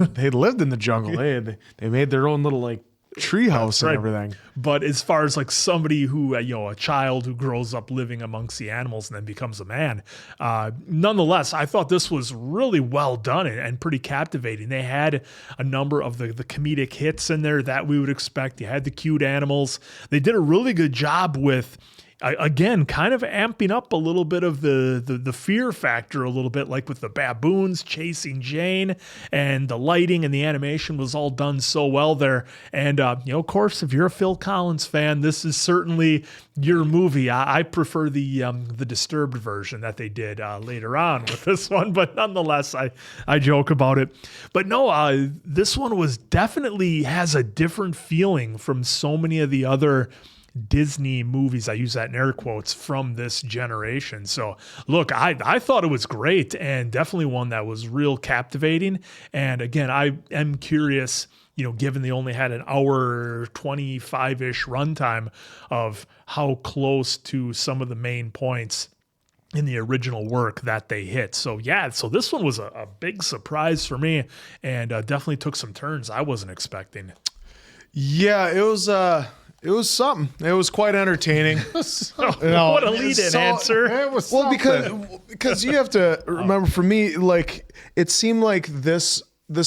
they lived in the jungle. They made their own little treehouse and everything. But as far as like somebody who, a child who grows up living amongst the animals and then becomes a man, nonetheless, I thought this was really well done and pretty captivating. They had a number of the comedic hits in there that we would expect. You had the cute animals. They did a really good job with, again, kind of amping up a little bit of the fear factor a little bit, like with the baboons chasing Jane, and the lighting and the animation was all done so well there. And, of course, if you're a Phil Collins fan, this is certainly your movie. I prefer the Disturbed version that they did later on with this one, but nonetheless, I joke about it. But no, this one definitely has a different feeling from so many of the other Disney movies, I use that in air quotes, from this generation. So look, I thought it was great, and definitely one that was real captivating. And again, I am curious, given they only had an hour 25-ish runtime, of how close to some of the main points in the original work that they hit. So yeah, so this one was a big surprise for me, and definitely took some turns I wasn't expecting. Yeah, it was something. It was quite entertaining. What a lead-in answer. It was because you have to remember, for me, it seemed like this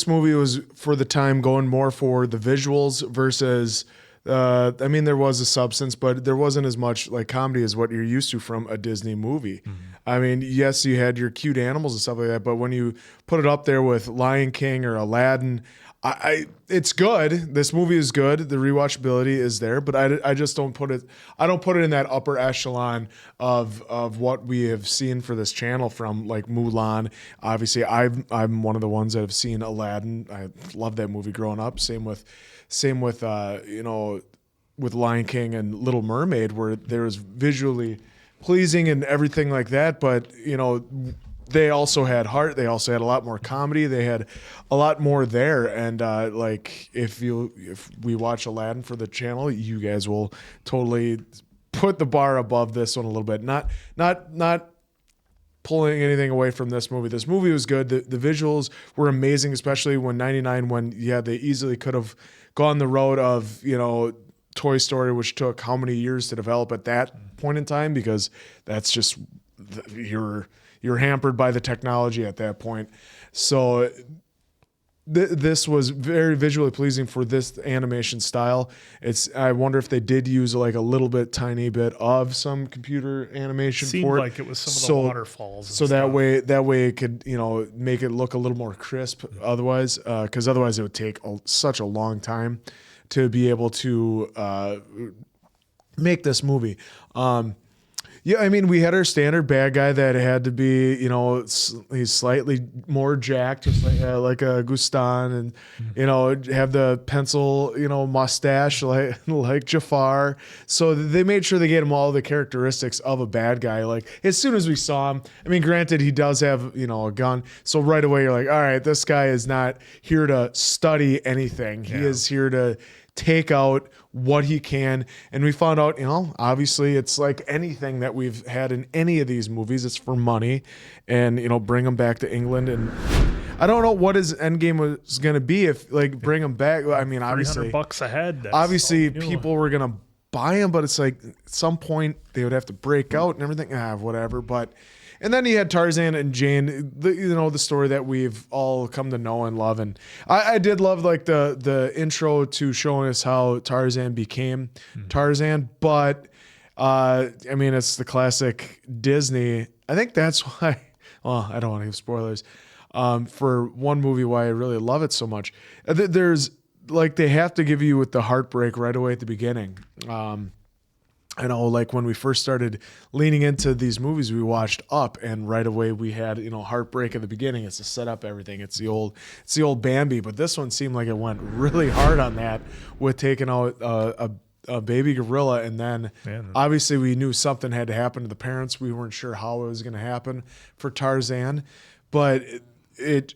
movie was, for the time, going more for the visuals versus, there was a substance, but there wasn't as much comedy as what you're used to from a Disney movie. Mm-hmm. I mean, yes, you had your cute animals and stuff like that, but when you put it up there with Lion King or Aladdin, it's good. This movie is good. The rewatchability is there, but I just don't put it. I don't put it in that upper echelon of what we have seen for this channel, from Mulan. Obviously, I'm one of the ones that have seen Aladdin. I love that movie growing up. Same with with Lion King and Little Mermaid, where there was visually pleasing and everything like that, but they also had heart. They also had a lot more comedy. They had a lot more there. And if we watch Aladdin for the channel, you guys will totally put the bar above this one a little bit. Not pulling anything away from this movie. This movie was good. The visuals were amazing, especially when 99, when they easily could have gone the road of, Toy Story, which took how many years to develop at that point in time, because that's just, you're hampered by the technology at that point. So this was very visually pleasing for this animation style. I wonder if they did use like a little bit, tiny bit of some computer animation Seemed for it. like it was some of the waterfalls. So that way it could, make it look a little more crisp. Otherwise, because otherwise it would take such a long time to be able to make this movie. Yeah, I mean, we had our standard bad guy that had to be, he's slightly more jacked, just like a Gustan, and have the pencil, mustache like Jafar. So they made sure they gave him all the characteristics of a bad guy. Like as soon as we saw him, I mean, granted he does have a gun, so right away you're like, all right, this guy is not here to study anything. He is here to take out what he can. And we found out, obviously it's like anything that we've had in any of these movies, it's for money and, bring him back to England. And I don't know what his end game was going to be if bring him back. I mean, obviously $300 a head. Obviously people were going to buy him, but it's like at some point they would have to break out and everything, whatever. And then you had Tarzan and Jane, the story that we've all come to know and love. And I did love the intro to showing us how Tarzan became Tarzan. But I mean, it's the classic Disney. I think that's why, well, I don't want to give spoilers for one movie why I really love it so much. There's they have to give you with the heartbreak right away at the beginning. I know, when we first started leaning into these movies, we watched Up, and right away we had, heartbreak at the beginning. It's to set up everything. It's the old Bambi, but this one seemed like it went really hard on that with taking out a baby gorilla, and then obviously we knew something had to happen to the parents. We weren't sure how it was going to happen for Tarzan, but it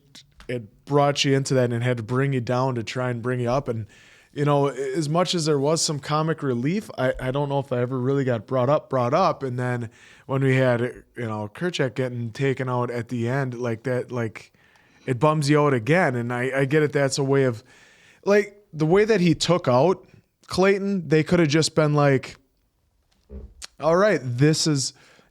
brought you into that and it had to bring you down to try and bring you up. And as much as there was some comic relief, I don't know if I ever really got brought up. And then when we had, Kerchak getting taken out at the end like that, it bums you out again. And I get it. That's a way of the way that he took out Clayton. They could have just been like, all right,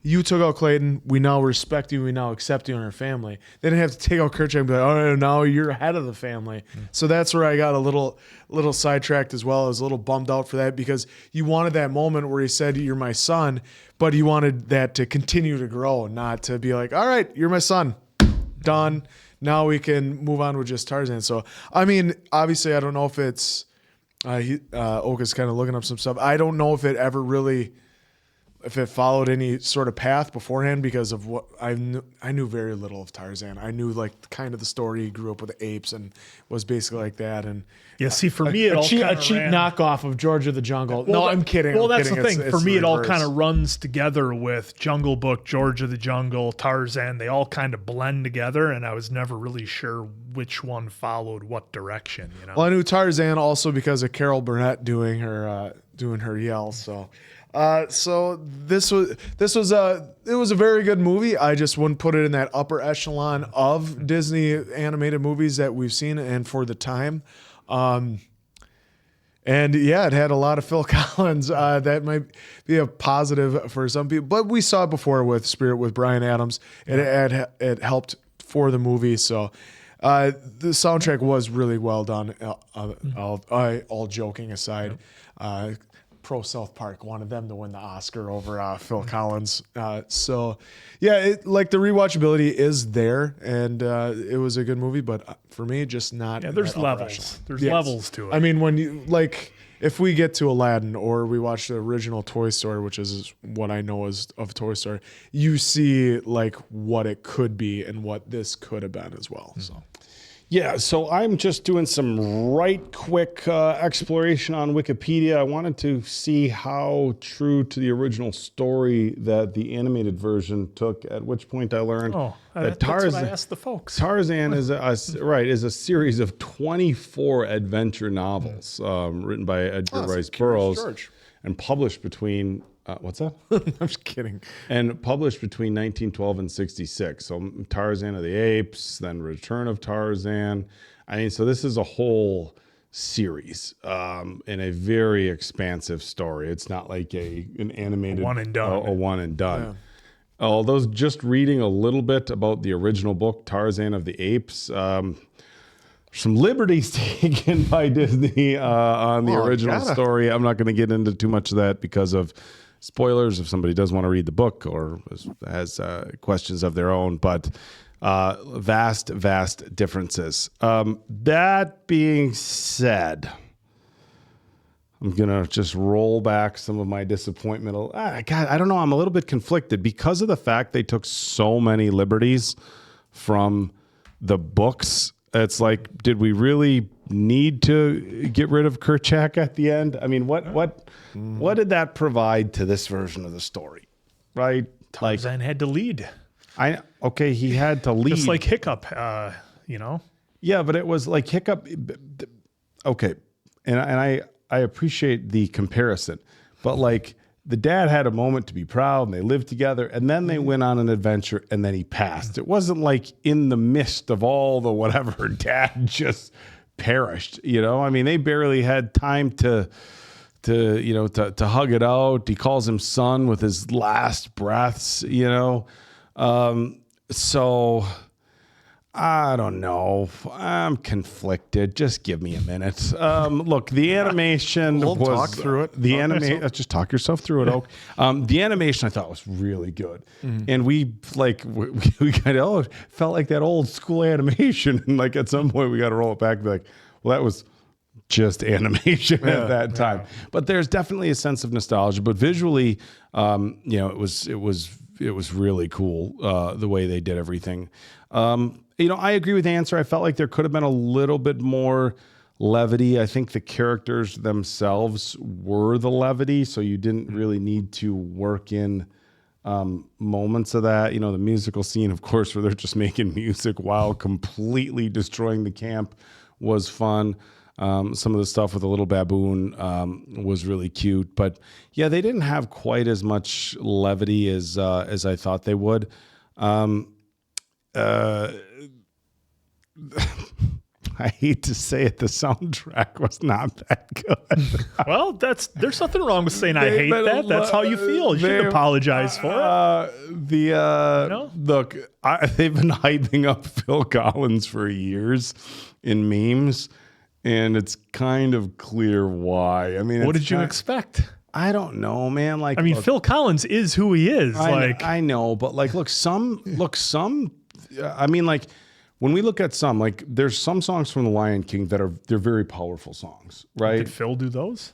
you took out Clayton. We now respect you. We now accept you in our family. They didn't have to take out Kerchak and be like, oh, now you're head of the family. So that's where I got a little sidetracked as well. I was a little bummed out for that because you wanted that moment where he said, you're my son, but you wanted that to continue to grow, not to be like, all right, you're my son. Done. Now we can move on with just Tarzan. So, I mean, obviously, I don't know if it's Oka's kind of looking up some stuff. I don't know if it ever really... if it followed any sort of path beforehand, because of what I knew very little of Tarzan. I knew kind of the story. He grew up with the apes and was basically like that. And see, for me, it a all cheap ran. knockoff of George of the Jungle. No, I'm kidding. Well, I'm that's kidding. the thing. It's For me, the it all reverse. kind of runs together with Jungle Book, George of the Jungle, Tarzan. They all kind of blend together, and I was never really sure which one followed what direction. Well, I knew Tarzan also because of Carol Burnett doing her yell. So this was a very good movie. I just wouldn't put it in that upper echelon of Disney animated movies that we've seen and for the time. And yeah, it had a lot of Phil Collins. That might be a positive for some people, but we saw it before with Spirit with Bryan Adams. It helped for the movie. So the soundtrack was really well done. All joking aside, Pro South Park wanted them to win the Oscar over Phil Collins. So yeah, the rewatchability is there, and it was a good movie, but for me, just not. Yeah, there's levels. There's levels to it. I mean, when you if we get to Aladdin or we watch the original Toy Story, which is what I know is of Toy Story, you see what it could be and what this could have been as well. So. Yeah, so I'm just doing some quick exploration on Wikipedia. I wanted to see how true to the original story that the animated version took, at which point I learned that that's what I asked the folks. Tarzan is a series of 24 adventure novels written by Edgar Rice Burroughs and published between What's that? I'm just kidding. And published between 1912 and 66. So Tarzan of the Apes, then Return of Tarzan. I mean, so this is a whole series in a very expansive story. It's not like an animated one and done. A one and done. Yeah. Although just reading a little bit about the original book, Tarzan of the Apes, some liberties taken by Disney on the original story. I'm not going to get into too much of that because of spoilers if somebody does want to read the book or has questions of their own. But vast differences. That being said, I'm going to just roll back some of my disappointment. God, I don't know. I'm a little bit conflicted because of the fact they took so many liberties from the books. It's like, did we really need to get rid of Kerchak at the end? I mean, what did that provide to this version of the story? Right? Tarzan had to lead. He had to lead. Just like Hiccup, you know? Yeah, but it was like Hiccup. Okay. And I appreciate the comparison, but like the dad had a moment to be proud and they lived together and then they went on an adventure and then he passed. It wasn't like in the midst of all the whatever dad just perished, you know? I mean, they barely had time to hug it out. He calls him son with his last breaths, you know? So I don't know. I'm conflicted. Just give me a minute. Look, the animation we'll was talk through it. The animation, just talk yourself through it, Oak. The animation I thought was really good, and we kind of felt like that old school animation. And like at some point we got to roll it back and be like, well, that was just animation at that time. Yeah. But there's definitely a sense of nostalgia. But visually, it was really cool the way they did everything. I agree with the answer. I felt like there could have been a little bit more levity. I think the characters themselves were the levity, so you didn't really need to work in moments of that. You know, the musical scene, of course, where they're just making music while completely destroying the camp was fun. Some of the stuff with the little baboon was really cute. But yeah, they didn't have quite as much levity as I thought they would. I hate to say it, the soundtrack was not that good. Well, there's nothing wrong with saying I hate that. That's how you feel. You should apologize for it. Look, they've been hyping up Phil Collins for years in memes, and it's kind of clear why. I mean, what did you expect? I don't know, man. Like, Phil Collins is who he is. I know, but like, when we look at there's some songs from The Lion King they're very powerful songs, right? Did Phil do those?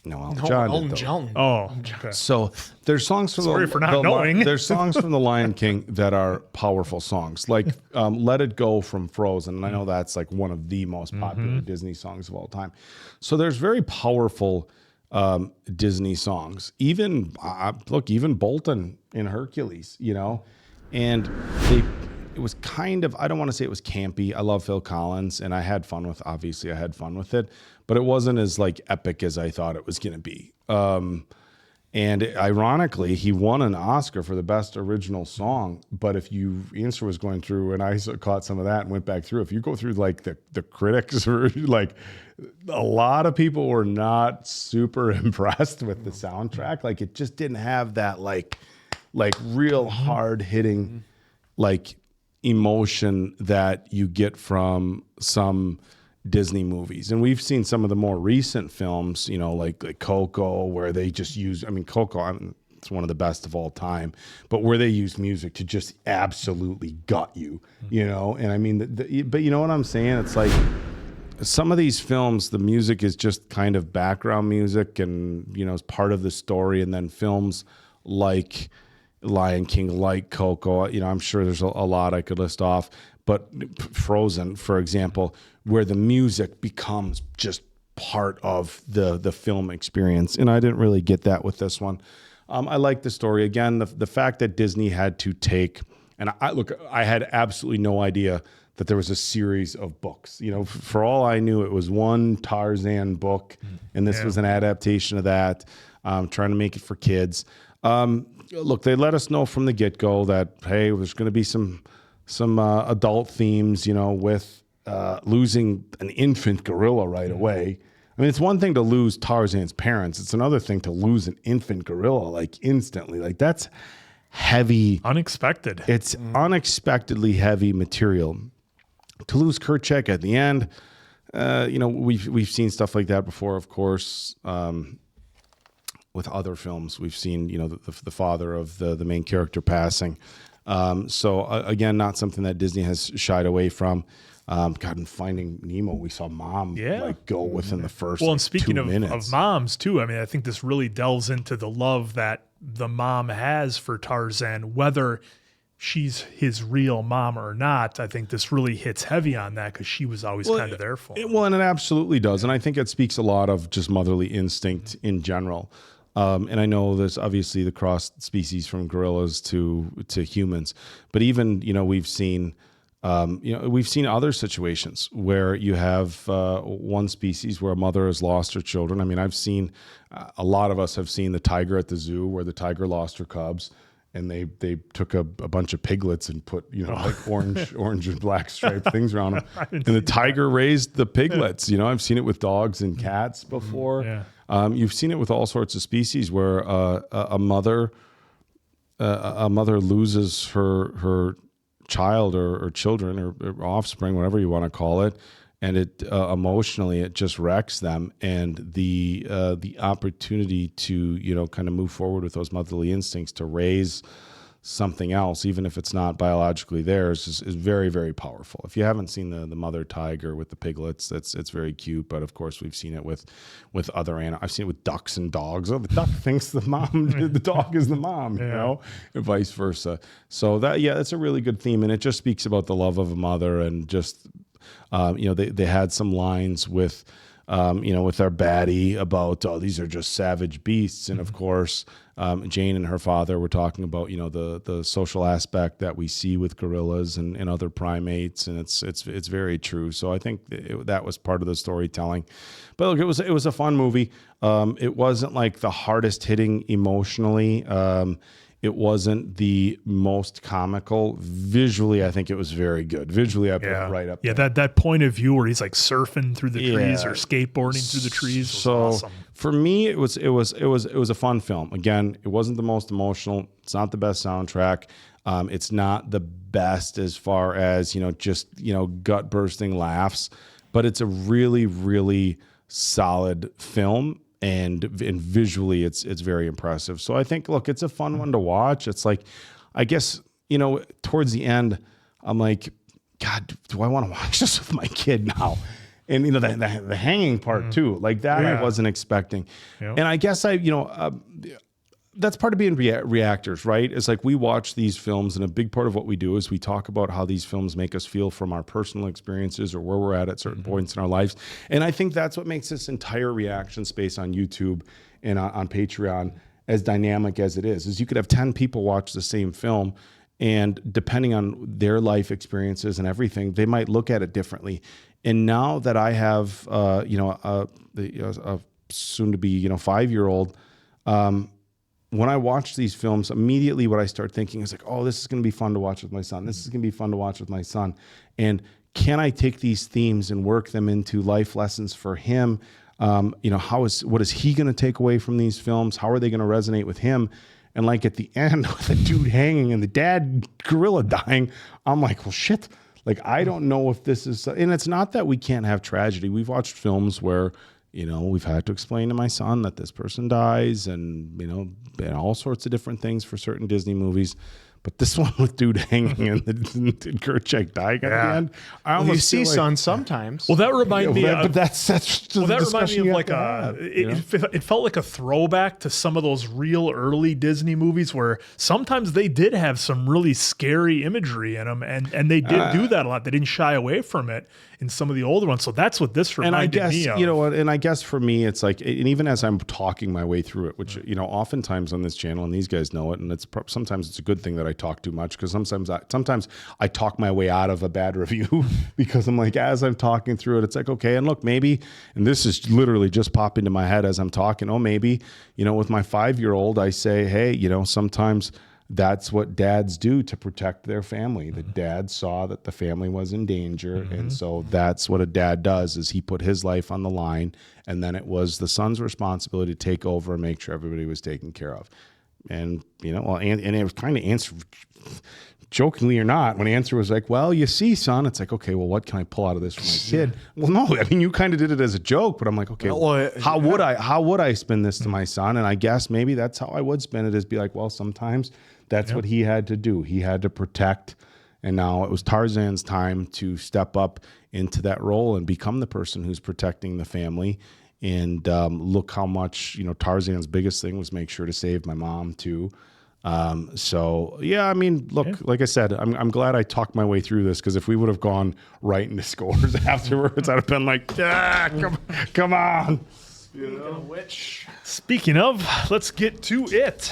No, Elton John. Oh, okay. So there's songs from there's songs from The Lion King that are powerful songs, like "Let It Go" from Frozen, and I know that's like one of the most popular Disney songs of all time. So there's very powerful Disney songs. Even Bolton in Hercules, you know, and it was kind of, I don't want to say it was campy. I love Phil Collins and I had fun with it, but it wasn't as like epic as I thought it was going to be. And ironically, he won an Oscar for the best original song. But if Answer was going through, and I caught some of that and went back through, if you go through like the critics, like a lot of people were not super impressed with the soundtrack. Like it just didn't have that like real hard hitting like emotion that you get from some Disney movies. And we've seen some of the more recent films, you know, like Coco, where they just use, Coco, it's one of the best of all time, but where they use music to just absolutely gut you, you know? And I mean, but you know what I'm saying? It's like some of these films, the music is just kind of background music and, you know, it's part of the story. And then films like Lion King, like Coco, you know, I'm sure there's a lot I could list off, but Frozen, for example, where the music becomes just part of the film experience. And I didn't really get that with this one. I like the story. Again, the fact that Disney had to take, and I had absolutely no idea that there was a series of books. You know, for all I knew, it was one Tarzan book, and this was an adaptation of that, trying to make it for kids. Look, they let us know from the get-go that, hey, there's going to be some adult themes, you know, with losing an infant gorilla right away. I mean, it's one thing to lose Tarzan's parents. It's another thing to lose an infant gorilla, like, instantly. Like, that's heavy. Unexpected. It's unexpectedly heavy material. To lose Kerchak at the end, you know, we've seen stuff like that before, of course, with other films. We've seen, you know, the father of the main character passing. So, again, not something that Disney has shied away from. God, in Finding Nemo, we saw Mom like go within the first and speaking 2 minutes. of moms too, I mean, I think this really delves into the love that the mom has for Tarzan, whether she's his real mom or not. I think this really hits heavy on that because she was always kind of there for him. And it absolutely does. And I think it speaks a lot of just motherly instinct in general. And I know there's obviously the cross species from gorillas to humans, but even, you know, we've seen other situations where you have one species where a mother has lost her children. I mean, I've seen, a lot of us have seen the tiger at the zoo where the tiger lost her cubs, and they took a bunch of piglets and put, you know, like orange and black striped things around them. And the tiger raised the piglets. You know, I've seen it with dogs and cats before. Yeah. You've seen it with all sorts of species where a mother loses her child or children or offspring, whatever you want to call it, and it emotionally it just wrecks them. And the opportunity to, you know, kind of move forward with those motherly instincts to raise something else, even if it's not biologically theirs, is very, very powerful. If you haven't seen the mother tiger with the piglets, it's very cute. But of course, we've seen it with other animals. I've seen it with ducks and dogs. Oh, the duck thinks the mom, the dog is the mom, you know, and vice versa. So that's a really good theme, and it just speaks about the love of a mother. And just you know, they had some lines with you know, with our baddie about, oh, these are just savage beasts. And of course, Jane and her father were talking about, you know, the social aspect that we see with gorillas and other primates. And it's very true. So I think that was part of the storytelling. But look, it was a fun movie. It wasn't like the hardest hitting emotionally. It wasn't the most comical. Visually, I think it was very good. Visually, I put it right up there. Yeah, that point of view where he's like surfing through the trees or skateboarding through the trees was awesome. For me, it was a fun film. Again, it wasn't the most emotional. It's not the best soundtrack. It's not the best as far as, you know, just, you know, gut bursting laughs, but it's a really, really solid film. And visually, it's very impressive. So I think, look, it's a fun one to watch. It's like, I guess, you know, towards the end, I'm like, God, do I want to watch this with my kid now? And, you know, the hanging part too, like that I wasn't expecting. And I guess that's part of being reactors, right? It's like we watch these films, and a big part of what we do is we talk about how these films make us feel from our personal experiences or where we're at certain points in our lives. And I think that's what makes this entire reaction space on YouTube and on Patreon as dynamic as it is you could have 10 people watch the same film, and depending on their life experiences and everything, they might look at it differently. And now that I have, you know, a soon to be, you know, 5-year-old, when I watch these films, immediately what I start thinking is like, oh, this is going to be fun to watch with my son. This is going to be fun to watch with my son. And can I take these themes and work them into life lessons for him? You know, what is he going to take away from these films? How are they going to resonate with him? And like at the end with the dude hanging and the dad gorilla dying, I'm like, well, shit. Like, I don't know if this is, and it's not that we can't have tragedy. We've watched films where, you know, we've had to explain to my son that this person dies, and, you know, and all sorts of different things for certain Disney movies. But this one with dude hanging and the Kerchak dying at the end, I almost you see feel like, son sometimes. Well, that reminded me. But that's that reminded me of like it felt like a throwback to some of those real early Disney movies where sometimes they did have some really scary imagery in them, and they did do that a lot. They didn't shy away from it. in some of the older ones. So that's what this reminded and I guess, me of. you know what, and I guess for me, it's like, and even as I'm talking my way through it, which, you know, oftentimes on this channel, and these guys know it, and sometimes it's a good thing that I talk too much, because sometimes I talk my way out of a bad review because I'm like, as I'm talking through it, it's like, okay, and look, maybe, and this is literally just popping into my head as I'm talking, oh, maybe, you know, with my 5-year-old, I say, hey, you know, sometimes that's what dads do to protect their family. The dad saw that the family was in danger. And so that's what a dad does, is he put his life on the line. And then it was the son's responsibility to take over and make sure everybody was taken care of. And, you know, well, and it was kind of answered, jokingly or not, when the answer was like, well, you see, son, it's like, okay, well, what can I pull out of this for my kid? Well, no, I mean, you kind of did it as a joke, but I'm like, okay, how would I spin this to my son? And I guess maybe that's how I would spin it, is be like, well, sometimes that's what he had to do. He had to protect. And now it was Tarzan's time to step up into that role and become the person who's protecting the family. And look how much, you know, Tarzan's biggest thing was make sure to save my mom too. So yeah, I mean, look, like I said, I'm glad I talked my way through this, because if we would have gone right into scores afterwards, I'd have been like, come on. You know? Speaking of, let's get to it.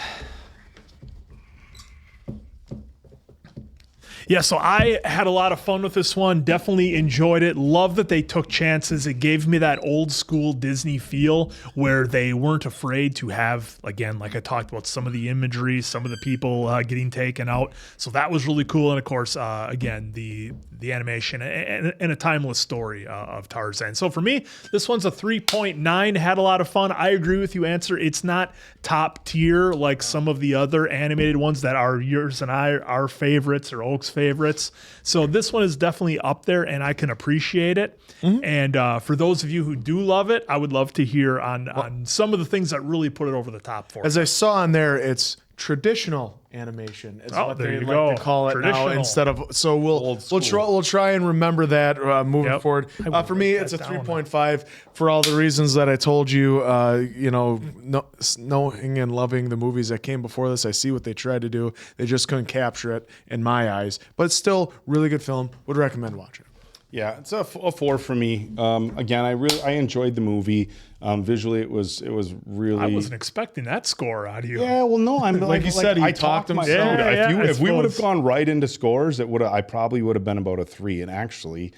Yeah, so I had a lot of fun with this one. Definitely enjoyed it. Love that they took chances. It gave me that old school Disney feel where they weren't afraid to have, again, like I talked about, some of the imagery, some of the people getting taken out. So that was really cool. And of course, again, the animation and a timeless story of Tarzan. So for me, this one's a 3.9. Had a lot of fun. I agree with you, Answer. It's not top tier like some of the other animated ones that are yours and our favorites, or Oak's favorites. So this one is definitely up there, and I can appreciate it. And for those of you who do love it, I would love to hear on some of the things that really put it over the top for As I saw on there, it's traditional animation is what there they you like go. to call it now, instead of, so we'll try and remember that moving forward. For me, it's a 3.5 for all the reasons that I told you. You know, knowing and loving the movies that came before this, I see what they tried to do. They just couldn't capture it in my eyes, but still really good film. Would recommend watching it. Yeah, it's a 4 for me. Again, I enjoyed the movie. Visually, it was really. I wasn't expecting that score out of you. Yeah, well, no, I'm like you said, he talked himself. If we would have gone right into scores, I probably would have been about a 3. And actually,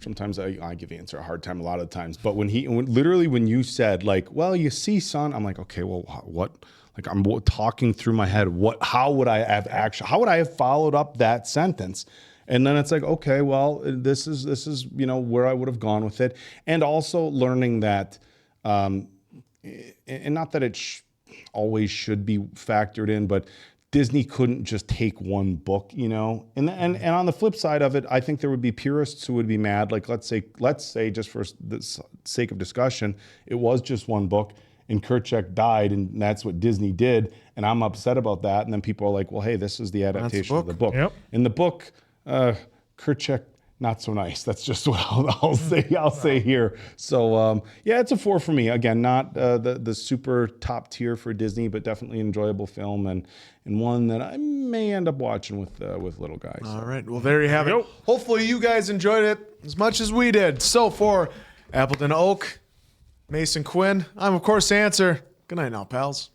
sometimes I give Answer a hard time a lot of the times. But when you said like, well, you see, son, I'm like, okay, well, what? Like, I'm talking through my head. How would I have followed up that sentence? And then it's like, okay, well, this is you know, where I would have gone with it. And also learning that, and not that it always should be factored in, but Disney couldn't just take one book, you know. And on the flip side of it, I think there would be purists who would be mad. Like, let's say just for the sake of discussion, it was just one book, and Kerchak died, and that's what Disney did, and I'm upset about that. And then people are like, well, hey, this is the adaptation of the book. In the book, Kerchak, not so nice. That's just what I'll say here. So yeah, it's a 4 for me. Again, not the super top tier for Disney, but definitely enjoyable film, and one that I may end up watching with little guys. All right, well, there you have it. Hopefully you guys enjoyed it as much as we did. So for Appleton Oak, Mason Quinn, I'm of course Answer. Good night now, pals.